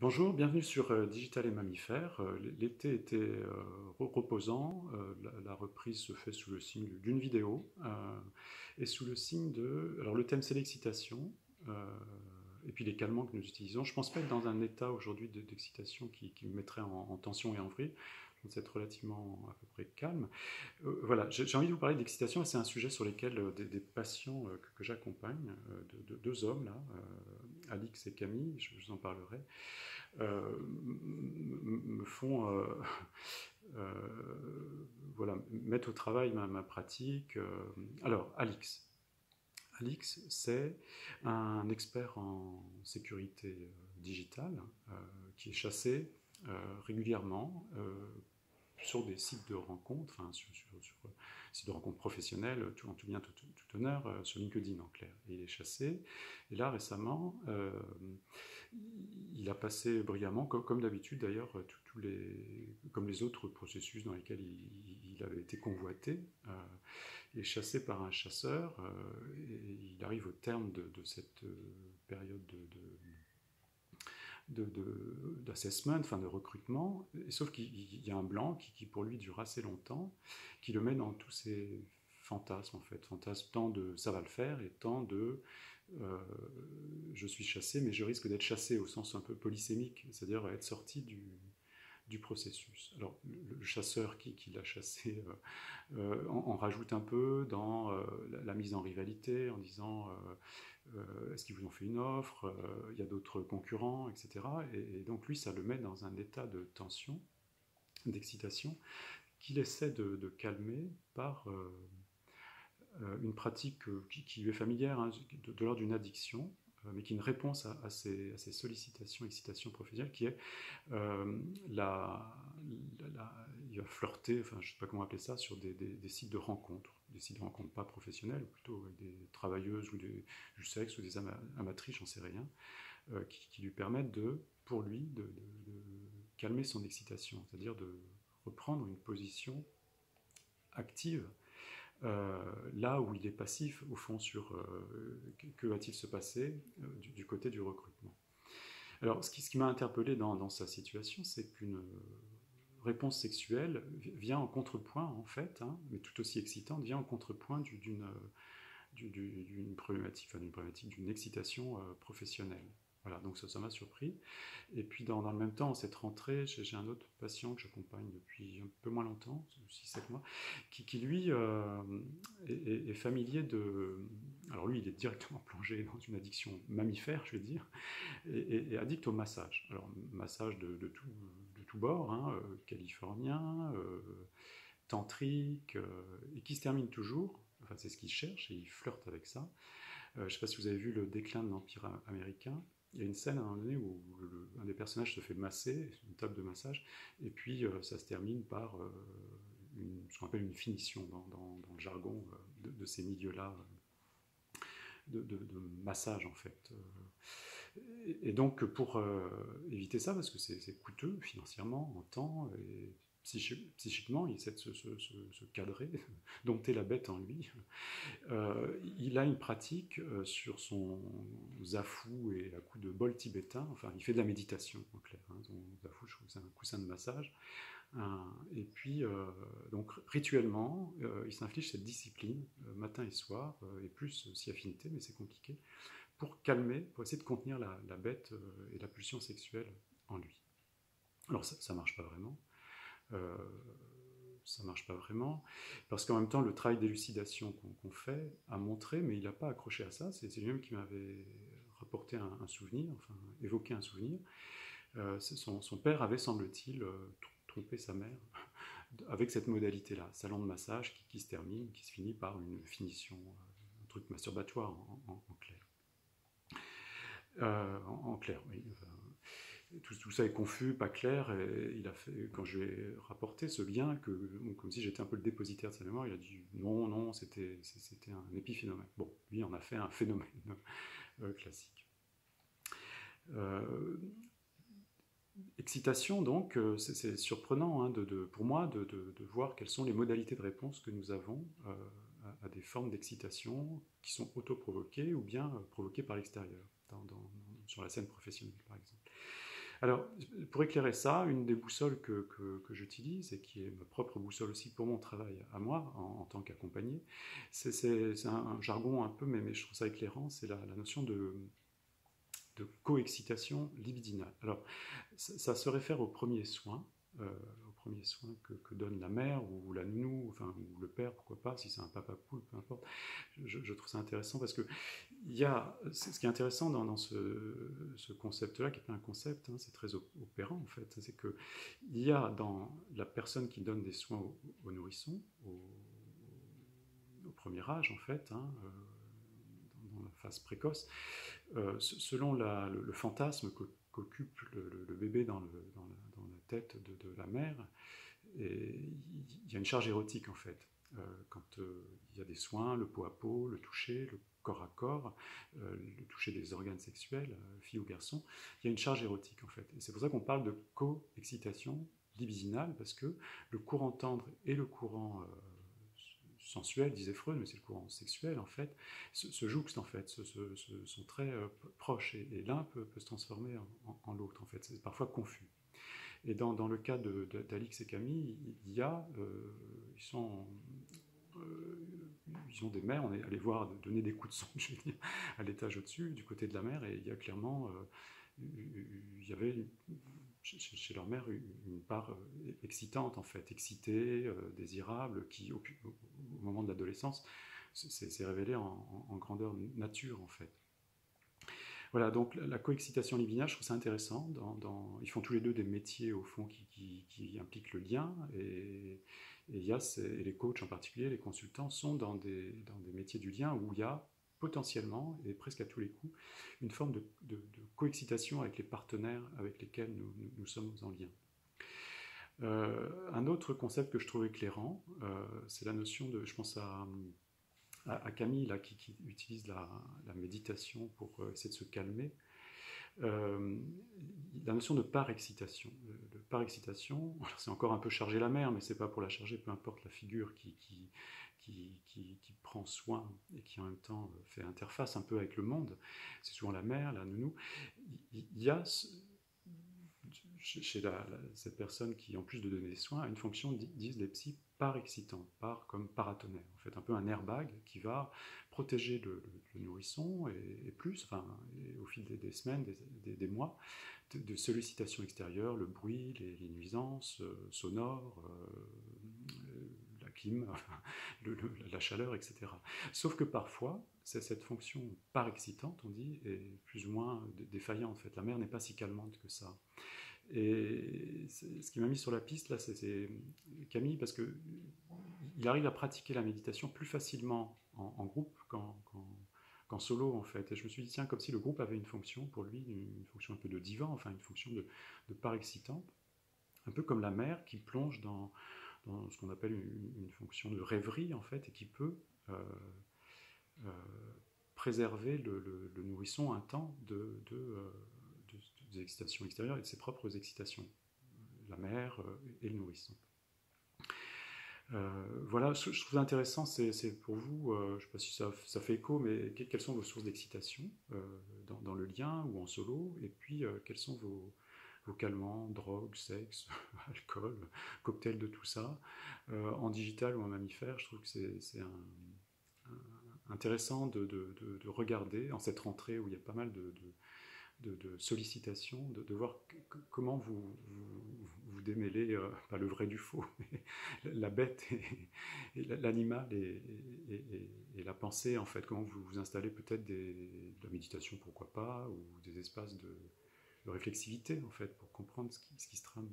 Bonjour, bienvenue sur Digital et Mammifères. L'été était reposant, la reprise se fait sous le signe d'une vidéo et sous le signe de... Alors le thème c'est l'excitation et puis les calmants que nous utilisons. Je pense pas être dans un état aujourd'hui d'excitation qui me mettrait en tension et en vrille. Je pense être relativement à peu près calme. Voilà, j'ai envie de vous parler de l'excitation et c'est un sujet sur lequel des patients que j'accompagne, deux hommes là, Alix et Camille, je vous en parlerai, me font euh, voilà, mettre au travail ma pratique. Alors, Alix, c'est un expert en sécurité digitale qui est chassé régulièrement sur des sites de rencontres, enfin sur sites de rencontres professionnelles, en tout bien, tout honneur, sur LinkedIn en clair. Et il est chassé. Et là, récemment, il a passé brillamment, comme d'habitude d'ailleurs, comme les autres processus dans lesquels il avait été convoité, et chassé par un chasseur, et il arrive au terme de cette période d'assessment, enfin de recrutement, et sauf qu'il y a un blanc qui pour lui dure assez longtemps, qui le met dans tous ses fantasmes en fait, fantasmes tant de ça va le faire et tant de euh, je suis chassé, mais je risque d'être chassé au sens un peu polysémique, c'est-à-dire être sorti du processus. Alors le chasseur qui l'a chassé en rajoute un peu dans la mise en rivalité, en disant est-ce qu'ils vous ont fait une offre, il y a d'autres concurrents, etc. Et donc lui, ça le met dans un état de tension, d'excitation, qu'il essaie de calmer par une pratique qui lui est familière, hein, de l'ordre d'une addiction, mais qui est une réponse à ces sollicitations, excitations professionnelles, qui est euh, la, il va flirter, enfin je ne sais pas comment appeler ça, sur des sites de rencontres, des sites de rencontres pas professionnels, ou plutôt avec des travailleuses ou du sexe ou des amatrices, j'en sais rien, qui lui permettent pour lui, de calmer son excitation, c'est-à-dire de reprendre une position active là où il est passif, au fond, sur que va-t-il se passer du côté du recrutement. Alors, ce qui m'a interpellé dans sa situation, c'est qu'une réponse sexuelle vient en contrepoint, en fait, hein, mais tout aussi excitante, vient en contrepoint d'une problématique, enfin, d'une excitation professionnelle. Voilà, donc ça m'a surpris. Et puis dans le même temps, en cette rentrée, j'ai un autre patient que j'accompagne depuis un peu moins longtemps, 6-7 mois, qui lui est familier de... Alors lui, il est directement plongé dans une addiction mammifère, je vais dire, et addict au massage. Alors massage de tout bord, hein, californien, tantrique, et qui se termine toujours, enfin c'est ce qu'il cherche, et il flirte avec ça. Je ne sais pas si vous avez vu le déclin de l'Empire américain. Il y a une scène à un moment donné où un des personnages se fait masser, une table de massage, et puis ça se termine par ce qu'on appelle une finition dans le jargon de ces milieux-là de massage en fait. Et donc pour éviter ça, parce que c'est coûteux financièrement, en temps, et psychiquement, il essaie de se cadrer, dompter la bête en lui. Il a une pratique sur son zafou et à coup de bol tibétain, enfin il fait de la méditation en clair, hein, son zafou je trouve que c'est un coussin de massage, et puis donc rituellement il s'inflige cette discipline matin et soir, et plus si affinité mais c'est compliqué, pour calmer, pour essayer de contenir la bête et la pulsion sexuelle en lui. Alors ça marche pas vraiment, euh, ça marche pas vraiment, parce qu'en même temps, le travail d'élucidation qu'on fait a montré, mais il n'a pas accroché à ça, c'est lui-même qui m'avait rapporté un souvenir, enfin évoqué un souvenir. Son père avait, semble-t-il, trompé sa mère avec cette modalité-là, salon de massage qui se termine, qui se finit par une finition, un truc masturbatoire en clair. En clair, oui. Tout ça est confus, pas clair, et il a fait, quand je lui ai rapporté ce lien, comme si j'étais un peu le dépositaire de sa mémoire, il a dit non, c'était un épiphénomène. Bon, lui en a fait un phénomène classique. Euh, Excitation, donc, c'est surprenant hein, pour moi de voir quelles sont les modalités de réponse que nous avons à des formes d'excitation qui sont autoprovoquées ou bien provoquées par l'extérieur, sur la scène professionnelle par exemple. Alors, pour éclairer ça, une des boussoles que j'utilise, et qui est ma propre boussole aussi pour mon travail à moi, en tant qu'accompagné, c'est un jargon un peu, mais je trouve ça éclairant, c'est la notion de coexcitation libidinale. Alors, ça se réfère au premier soin, que donne la mère ou la nounou, enfin, ou le père, pourquoi pas, si c'est un papa poule, peu importe. Je trouve ça intéressant parce que ce qui est intéressant dans ce concept-là, qui n'est pas un concept, hein, c'est très opérant en fait, c'est qu'il y a dans la personne qui donne des soins au nourrisson, au premier âge en fait, hein, dans la phase précoce, selon le fantasme qu'occupe le bébé dans la tête de la mère, il y a une charge érotique en fait. Quand il y a des soins, le peau à peau, le toucher, le corps à corps, le toucher des organes sexuels, fille ou garçon, il y a une charge érotique en fait. Et c'est pour ça qu'on parle de co-excitation libidinale, parce que le courant tendre et le courant sensuel, disait Freud, mais c'est le courant sexuel en fait, se jouxtent en fait, sont très proches, et l'un peut se transformer en l'autre en fait, c'est parfois confus. Et dans le cas d'Alix et Camille, il y a, ils ont des mères, on est allé voir donner des coups de sonde, je veux dire, à l'étage au-dessus, du côté de la mère, et il y a clairement, il y avait chez leur mère une part excitante en fait, excitée, désirable, qui au moment de l'adolescence s'est révélée en grandeur nature en fait. Voilà, donc la coexcitation libidinale, je trouve ça intéressant. Ils font tous les deux des métiers, au fond, qui impliquent le lien. Et les coachs en particulier, les consultants, sont dans des métiers du lien où il y a potentiellement, et presque à tous les coups, une forme de coexcitation avec les partenaires avec lesquels nous sommes en lien. Un autre concept que je trouve éclairant, c'est la notion de, je pense à Camille là, qui utilise la méditation pour essayer de se calmer, la notion de par-excitation. De par-excitation, c'est encore un peu charger la mère, mais c'est pas pour la charger, peu importe la figure qui prend soin et qui en même temps fait interface un peu avec le monde. C'est souvent la mère, la nounou. Il y a chez cette personne qui, en plus de donner des soins, a une fonction, disent les psys, par-excitant, comme paratonnerre, en fait, un peu un airbag qui va protéger le nourrisson et plus, enfin, et au fil des semaines, des mois, de sollicitations extérieures, le bruit, les nuisances sonores, la clim, la chaleur, etc. Sauf que parfois, cette fonction par-excitante, on dit, est plus ou moins défaillante. En fait, la mère n'est pas si calmante que ça. Et ce qui m'a mis sur la piste, là, c'est Camille, parce qu'il arrive à pratiquer la méditation plus facilement en groupe qu'en solo, en fait. Et je me suis dit, tiens, comme si le groupe avait une fonction, pour lui, une fonction un peu de divan, enfin, une fonction de part excitante, un peu comme la mère qui plonge dans ce qu'on appelle une fonction de rêverie, en fait, et qui peut euh, préserver le nourrisson un temps des excitations extérieures et de ses propres excitations, la mère et le nourrisson. Voilà, je trouve intéressant, c'est pour vous, je ne sais pas si ça fait écho, mais quelles sont vos sources d'excitation dans le lien ou en solo, et puis quels sont vos calmants, drogue, sexe, alcool, cocktail de tout ça, en digital ou en mammifère. Je trouve que c'est intéressant de regarder en cette rentrée où il y a pas mal de sollicitations, de voir comment vous démêlez, pas le vrai du faux, mais la bête et l'animal et la pensée, en fait, comment vous installez peut-être de la méditation, pourquoi pas, ou des espaces de réflexivité, en fait, pour comprendre ce qui se trame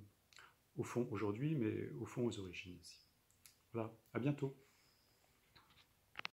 au fond aujourd'hui, mais au fond aux origines aussi. Voilà, à bientôt.